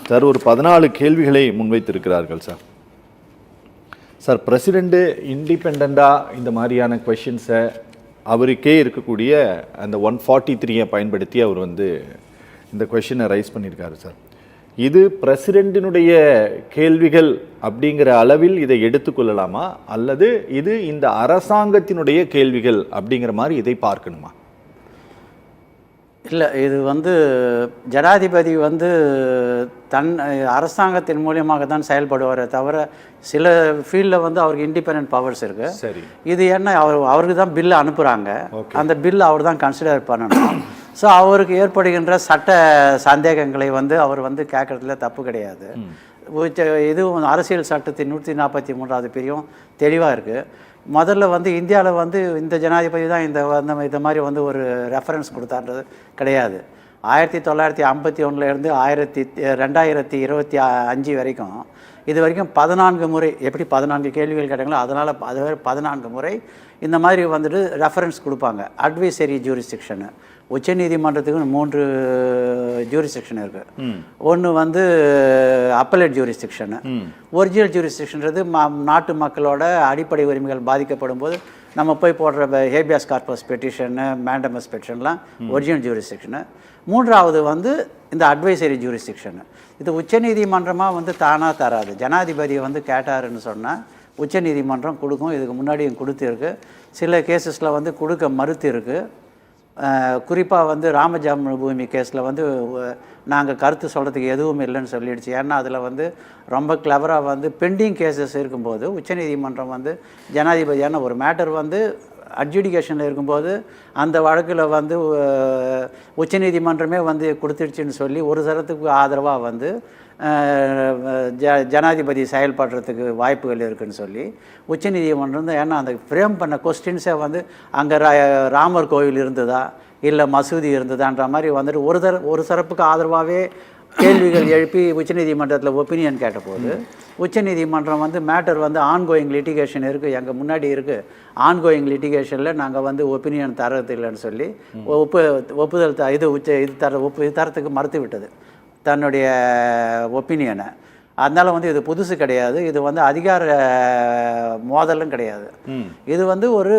Sir ஒரு 14 கேள்விகளை முன்வைத்திருக்கிறார்கள் sir. Sir president இண்டிபெண்ட்டாக இந்த மாதிரியான கொஷின்ஸை அவருக்கே இருக்கக்கூடிய அந்த 143 பயன்படுத்தி அவர் இந்த கொஷினை ரைஸ் பண்ணியிருக்காரு சார். இது பிரசிடெண்ட்டினுடைய கேள்விகள் அப்படிங்கிற அளவில் இதை எடுத்துக்கொள்ளலாமா, அல்லது இது இந்த அரசாங்கத்தினுடைய கேள்விகள் அப்படிங்கிற மாதிரி இதை பார்க்கணுமா? இல்லை, இது ஜனாதிபதி தன் அரசாங்கத்தின் மூலியமாக தான் செயல்படுவாரே தவிர சில ஃபீல்டில் அவருக்கு இண்டிபெண்டன்ட் பவர்ஸ் இருக்குது. சரி, இது என்ன அவருக்கு தான் பில்லு அனுப்புகிறாங்க, அந்த பில் அவர் தான் கன்சிடர் பண்ணணும். ஸோ அவருக்கு ஏற்படுகின்ற சட்ட சந்தேகங்களை அவர் கேட்குறதுல தப்பு கிடையாது. இதுவும் அரசியல் சட்டத்தின் 143வது பிரிவும் தெளிவாக இருக்குது. முதல்ல இந்தியாவில் இந்த ஜனாதிபதி தான் இந்த மாதிரி ஒரு ரெஃபரன்ஸ் கொடுத்தான்றது கிடையாது. 1951 2025 வரைக்கும் இது வரைக்கும் 14 முறை, எப்படி 14 கேள்விகள் கேட்டாங்களோ அதனால் அது 14 முறை இந்த மாதிரி ரெஃபரன்ஸ் கொடுப்பாங்க. அட்வைசரி ஜூரிஸ்டிக்ஷனு, உச்சநீதிமன்றத்துக்கு 3 ஜூரிஸ்டிக்ஷன் இருக்குது. ஒன்று அப்பலேட் ஜூரிஸ்டிக்ஷனு. ஒரிஜினல் ஜூரிஸ்டிக்ஷன்றது நாட்டு மக்களோட அடிப்படை உரிமைகள் பாதிக்கப்படும் போது நம்ம போய் போடுற ஹேபியாஸ் கார்பஸ் பெட்டிஷனு, மேண்டமஸ் பெட்டிஷன்லாம் ஒரிஜினல் ஜூரிஸ்டிக்ஷனு. மூன்றாவது இந்த அட்வைசரி ஜூரிஸ்டிக்ஷனு. இது உச்சநீதிமன்றமாக தானாக தராது. ஜனாதிபதி கேட்டாருன்னு சொன்னால் உச்சநீதிமன்றம் கொடுக்கும். இதுக்கு முன்னாடியும் கொடுத்துருக்கு. சில கேசஸில் கொடுக்க மறுத்து இருக்குது. குறிப்பாக ராமஜென்ம பூமி கேஸில் நாங்கள் கருத்து சொல்கிறதுக்கு எதுவும் இல்லைன்னு சொல்லிடுச்சு. ஏன்னா அதில் ரொம்ப கிளவராக பெண்டிங் கேசஸ் இருக்கும்போது உச்சநீதிமன்றம் ஜனாதிபதியான ஒரு மேட்டர் அட்ஜுடிகேஷனில் இருக்கும்போது அந்த வழக்கில் உச்சநீதிமன்றமே கொடுத்துடுச்சுன்னு சொல்லி ஒரு தரத்துக்கு ஆதரவாக ஜனாதிபதி செயல்படுறதுக்கு வாய்ப்புகள் இருக்குதுன்னு சொல்லி உச்சநீதிமன்றம் தான். ஏன்னா அந்த ஃப்ரேம் பண்ண கொஸ்டின்ஸே அங்கே ராமர் கோவில் இருந்ததா இல்லை மசூதி இருந்ததான்ற மாதிரி ஒரு தரப்புக்கு ஆதரவாகவே கேள்விகள் எழுப்பி உச்சநீதிமன்றத்தில் ஒப்பீனியன் கேட்டபோது உச்சநீதிமன்றம் மேட்டர் ஆன்கோயிங் லிட்டிகேஷன் இருக்குது, எங்கள் முன்னாடி இருக்குது, ஆன்கோயிங் லிட்டிகேஷனில் நாங்கள் ஒப்பீனியன் தரது இல்லைன்னு சொல்லி ஒப்புதல் இது தரத்துக்கு மறுத்து விட்டது தன்னுடைய ஒப்பீனியனை. அதனால் இது புதுசு கிடையாது. இது அதிகார மோதலும் கிடையாது. இது ஒரு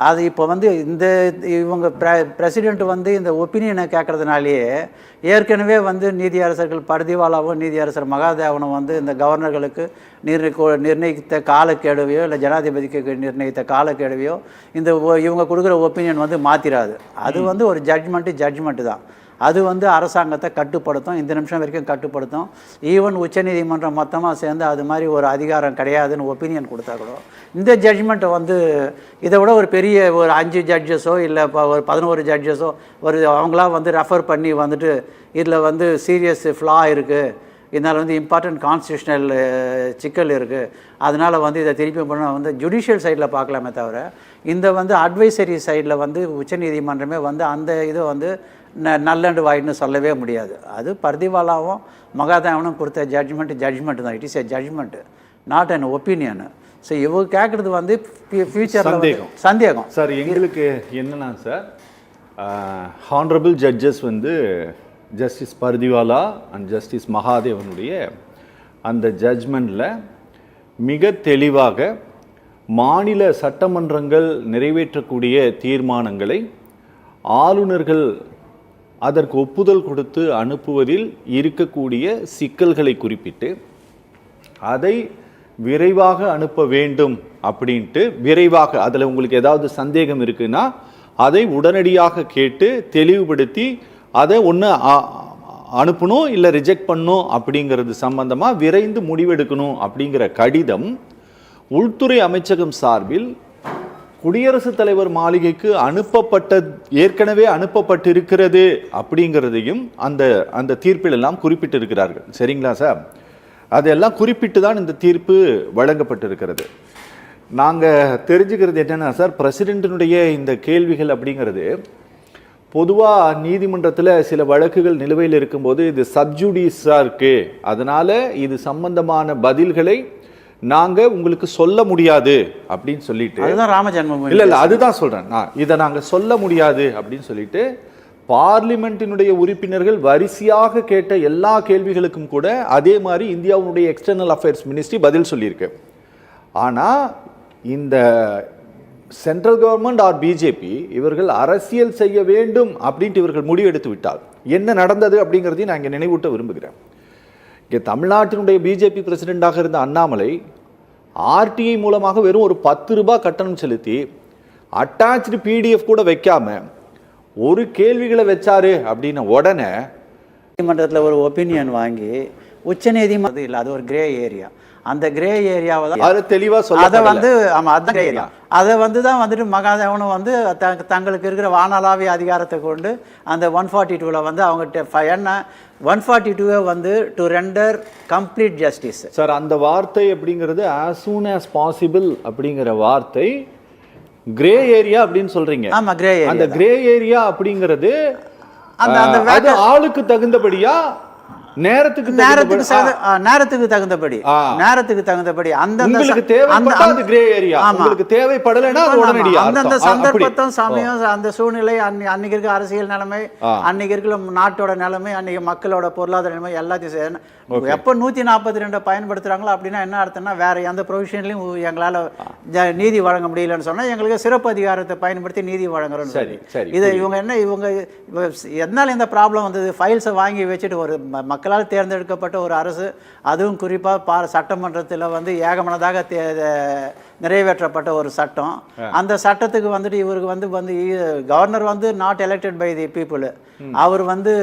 அது இப்போ இந்த இவங்க பிரசிடெண்ட் இந்த ஒப்பீனியனை கேட்குறதுனாலேயே ஏற்கனவே நீதியரசர்கள் பர்திவாலாவும் நீதியரசர் மகாதேவனும் இந்த கவர்னர்களுக்கு நிர்ணயித்த காலக்கெடுவையோ இல்லை ஜனாதிபதிக்கு நிர்ணயித்த காலக்கெடுவையோ இவங்க கொடுக்குற ஒப்பீனியன் மாற்றிடாது. அது ஒரு ஜட்ஜ்மெண்ட்டு தான். அது அரசாங்கத்தை கட்டுப்படுத்தும். இந்த நிமிஷம் வரைக்கும் கட்டுப்படுத்தும். ஈவன் உச்சநீதிமன்றம் மொத்தமாக சேர்ந்து அது மாதிரி ஒரு அதிகாரம் கிடையாதுன்னு ஒப்பீனியன் கொடுத்தா கூட இந்த ஜட்ஜ்மெண்ட்டை இதை விட ஒரு பெரிய ஒரு 5 ஜட்ஜஸோ இல்லை ஒரு 11 ஜட்ஜஸோ அவங்களாம் ரெஃபர் பண்ணி இதில் சீரியஸ் ஃப்ளா இருக்குது, இதனால் இம்பார்ட்டன்ட் கான்ஸ்டியூஷனல் சிக்கல் இருக்குது, அதனால் இதை திருப்பி பண்ண ஜுடிஷியல் சைடில் பார்க்கலாமே தவிர இந்த அட்வைசரி சைடில் உச்சநீதிமன்றமே அந்த இதை நல்லண்டு வாயின்னு சொல்லவே முடியாது. அது பர்திவாலாவும் மகாதேவனும் கொடுத்த ஜட்ஜ்மெண்ட் தான். It is a judgment, not an opinion. So இவங்க கேட்குறது ஃபியூச்சரில் சந்தேகம் சார். எங்களுக்கு என்னன்னா sir, honourable judges justice Pardiwala and justice மகாதேவனுடைய அந்த ஜட்ஜ்மெண்ட்டில் மிக தெளிவாக மாநில சட்டமன்றங்கள் நிறைவேற்றக்கூடிய தீர்மானங்களை ஆளுநர்கள் அதற்கு ஒப்புதல் கொடுத்து அனுப்புவதில் இருக்கக்கூடிய சிக்கல்களை குறிப்பிட்டு அதை விரைவாக அனுப்ப வேண்டும் அப்படின்ட்டு, விரைவாக அதில் உங்களுக்கு ஏதாவது சந்தேகம் இருக்குன்னா அதை உடனடியாக கேட்டு தெளிவுபடுத்தி அதை ஒன்று அனுப்பணும் இல்லை ரிஜெக்ட் பண்ணணும் அப்படிங்கிறது சம்பந்தமாக விரைந்து முடிவெடுக்கணும் அப்படிங்கிற கடிதம் உள்துறை அமைச்சகம் சார்பில் குடியரசுத் தலைவர் மாளிகைக்கு ஏற்கனவே அனுப்பப்பட்டிருக்கிறது அப்படிங்கிறதையும் அந்த தீர்ப்பில் எல்லாம் குறிப்பிட்டிருக்கிறார்கள். சரிங்களா சார்? அதெல்லாம் குறிப்பிட்டு தான் இந்த தீர்ப்பு வழங்கப்பட்டிருக்கிறது. நாங்கள் தெரிஞ்சுக்கிறது என்னென்னா சார், பிரசிடெண்ட்டினுடைய இந்த கேள்விகள் அப்படிங்கிறது பொதுவாக நீதிமன்றத்தில் சில வழக்குகள் நிலுவையில் இருக்கும்போது இது சப்ஜுடிஸாக இருக்குது, அதனால் இது சம்பந்தமான பதில்களை நாங்கள் உங்களுக்கு சொல்ல முடியாது அப்படின்னு சொல்லிட்டு, அதுதான் ராமஜென்ம பூமி இல்லை அதுதான் சொல்கிறேன் நான், இதை நாங்கள் சொல்ல முடியாது அப்படின்னு சொல்லிட்டு பார்லிமெண்ட்டினுடைய உறுப்பினர்கள் வரிசையாக கேட்ட எல்லா கேள்விகளுக்கும் கூட அதே மாதிரி இந்தியாவுடைய எக்ஸ்டர்னல் அஃபேர்ஸ் மினிஸ்ட்ரி பதில் சொல்லியிருக்கு. ஆனால் இந்த சென்ட்ரல் கவர்மெண்ட் ஆர் பிஜேபி இவர்கள் அரசியல் செய்ய வேண்டும் அப்படின்ட்டு இவர்கள் முடிவெடுத்து விட்டால் என்ன நடந்தது அப்படிங்கிறதையும் நான் இங்கே நினைவூட்ட விரும்புகிறேன். இங்கே தமிழ்நாட்டினுடைய பிஜேபி பிரசிடெண்டாக இருந்த அண்ணாமலை ஆர்டிஐ மூலமாக வெறும் ஒரு 10 ரூபாய் கட்டணம் செலுத்தி அட்டாச்சு பிடிஎஃப் கூட வைக்காம ஒரு கேள்விகளை வச்சாரு அப்படின்ன உடனே நீதிமன்றத்தில் ஒரு ஒப்பீனியன் வாங்கி உச்சநீதிமன்றம் இல்லை, அது ஒரு கிரே ஏரியா. அந்த கிரே ஏரியாவை தான் அது தெளிவாக சொல்ல அதை வந்து ஆமாம் அதுதான் கிரே ஏரியா. அதை வந்து தான் வந்துட்டு மகாதேவனும் வந்து தங்களுக்கு இருக்கிற வானளாவிய அதிகாரத்தை கொண்டு அந்த 142ல் வந்து அவங்க என்ன 142 வந்து to render complete justice. Sir அந்த வார்த்தை அப்படிங்கிறது as soon as possible அப்படிங்கிற வார்த்தை கிரே ஏரியா அப்படின்னு சொல்றீங்க. ஆமா, கிரே ஏரியா. அந்த கிரே ஏரியா அப்படிங்கிறது அந்த அது ஆளுக்கு தகுந்தபடியா நேரத்துக்கு தகுந்தபடி அந்த உங்களுக்கு தேவைப்பட்டா அது கிரே ஏரியா, உங்களுக்கு தேவைப்படலைன்னா அது உடனடியா அந்த சந்தர்ப்பத்தும் சமயம் அந்த சூழ்நிலை அன்னைக்கு இருக்க அரசியல் நிலைமை, அன்னைக்கு இருக்கிற நாட்டோட நிலைமை, அன்னைக்கு மக்களோட பொருளாதார நிலைமை எல்லாத்தையும் எப்போ 142 பயன்படுத்துறாங்களோ அப்படின்னா என்ன அர்த்தம்னா வேற எந்த ப்ரொவிஷன்லையும் எங்களால் நீதி வழங்க முடியலன்னு சொன்னால் எங்களுக்கு சிறப்பு அதிகாரத்தை பயன்படுத்தி நீதி வழங்குறோம். இதை இவங்க எதனால இந்த ப்ராப்ளம் வந்தது? ஃபைல்ஸை வாங்கி வச்சுட்டு ஒரு மக்களால் தேர்ந்தெடுக்கப்பட்ட ஒரு அரசு, அதுவும் குறிப்பாக சட்டமன்றத்தில் வந்து ஏகமனதாக நிறைவேற்றப்பட்ட ஒரு சட்டம். அந்த சட்டத்துக்கு வந்துட்டு இவருக்கு வந்து கவர்னர் வந்து not elected by the people, அவர் வந்து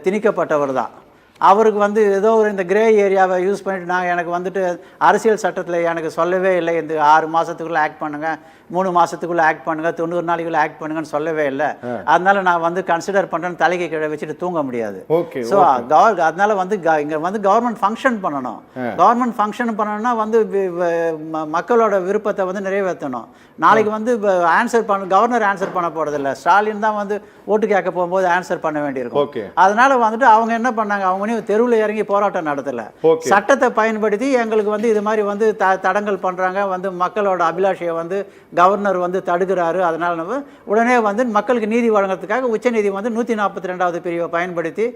திணிக்கப்பட்டவர் தான். அவருக்கு வந்து ஏதோ ஒரு இந்த கிரே ஏரியாவை யூஸ் பண்ணிட்டு எனக்கு வந்துட்டு அரசியல் சட்டத்தில் எனக்கு சொல்லவே இல்லை இந்த 6 மாதத்துக்குள்ளே ஆக்ட் பண்ணுங்கள், 3 மாதத்துக்குள்ளே ஆக்ட் பண்ணுங்கள், 90 நாளைக்குள்ளே ஆக்ட் பண்ணுங்கன்னு சொல்லவே இல்லை. அதனால நான் வந்து கன்சிடர் பண்ணுறேன்னு தலைக்கு கீழே வச்சுட்டு தூங்க முடியாது. ஸோ அதனால வந்து இங்கே வந்து கவர்மெண்ட் ஃபங்க்ஷன் பண்ணணும். கவர்மெண்ட் ஃபங்க்ஷன் பண்ணணும்னா வந்து மக்களோட விருப்பத்தை வந்து நிறைவேற்றணும். நாளைக்கு வந்து கவர்னர் ஆன்சர் பண்ண போகிறதில்ல, ஸ்டாலின் தான் வந்து ஓட்டு கேட்க போகும்போது ஆன்சர் பண்ண வேண்டியிருக்கும். அதனால வந்துட்டு அவங்க என்ன பண்ணாங்க, அவங்க தெருவில் இறங்கி போராட்டம் நடத்தல, சட்டத்தை பயன்படுத்தி எங்களுக்கு வந்து இது மாதிரி வந்து தடங்கல் பண்றாங்க, வந்து மக்களோட அபிலாஷையை வந்து கவர்னர் வந்து தடுக்கிறாரு, அதனால உடனே வந்து மக்களுக்கு நீதி வழங்குறதுக்காக உச்சநீதிமன்றம் 142வது பிரிவை பயன்படுத்தி